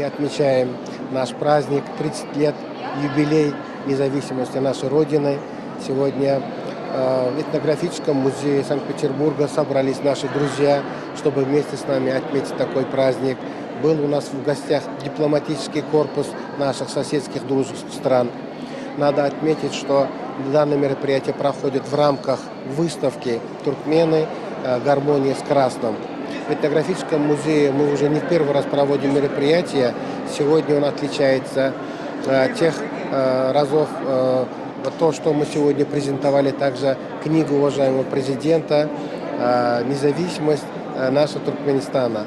отмечаем наш праздник, 30 лет, юбилей независимости нашей Родины. Сегодня в этнографическом музее Санкт-Петербурга собрались наши друзья, чтобы вместе с нами отметить такой праздник. Был у нас в гостях дипломатический корпус наших соседских дружеских стран. Надо отметить, что данное мероприятие проходит в рамках выставки «Туркмены. Гармония с красным». В этнографическом музее мы уже не в первый раз проводим мероприятия. Сегодня он отличается тех разов, то, что мы сегодня презентовали также книгу уважаемого президента «Независимость нашего Туркменистана».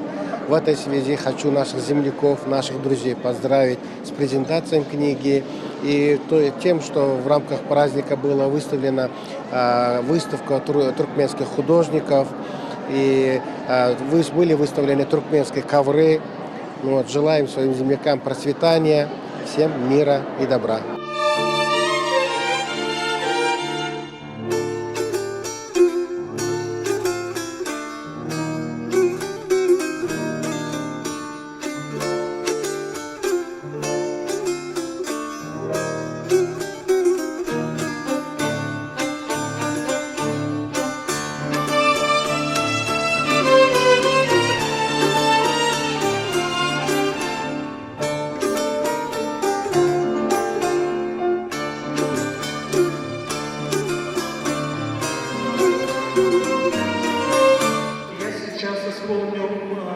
В этой связи хочу наших земляков, наших друзей поздравить с презентацией книги и тем, что в рамках праздника была выставлена выставка туркменских художников, и были выставлены туркменские ковры. Желаем своим землякам процветания, всем мира и добра. Сейчас исполню,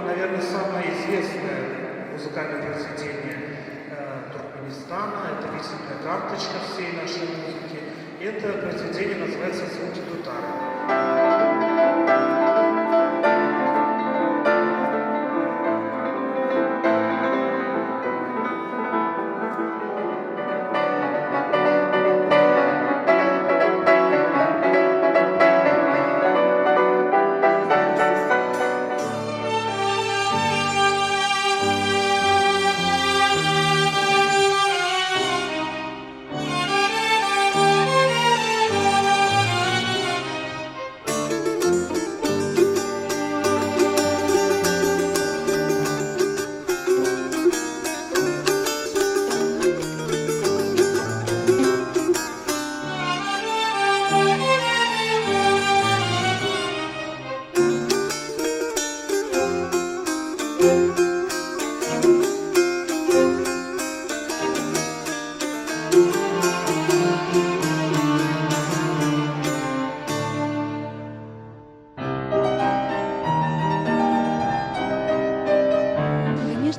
наверное, самое известное музыкальное произведение Туркменистана. Это визитная карточка всей нашей музыки. Это произведение называется «Звуки дутара».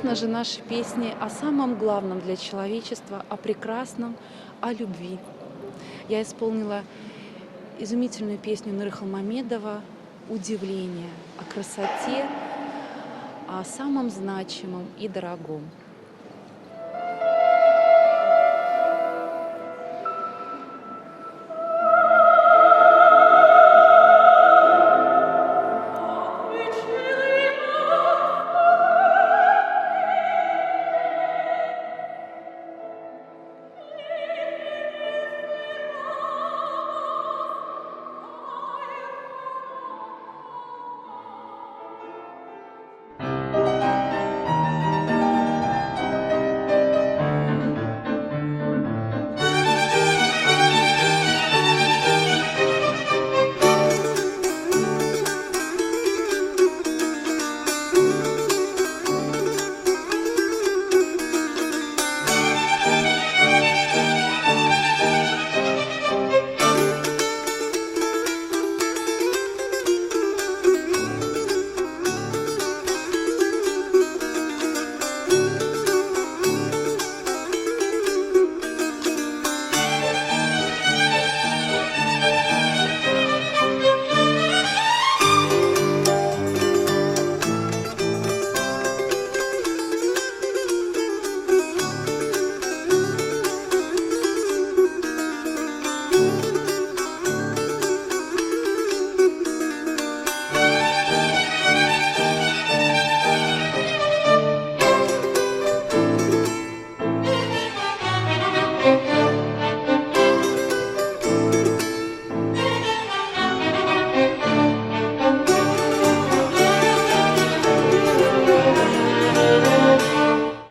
Конечно же, наши песни о самом главном для человечества, о прекрасном, о любви. Я исполнила изумительную песню Нурихалмамедова «Удивление», о красоте, о самом значимом и дорогом.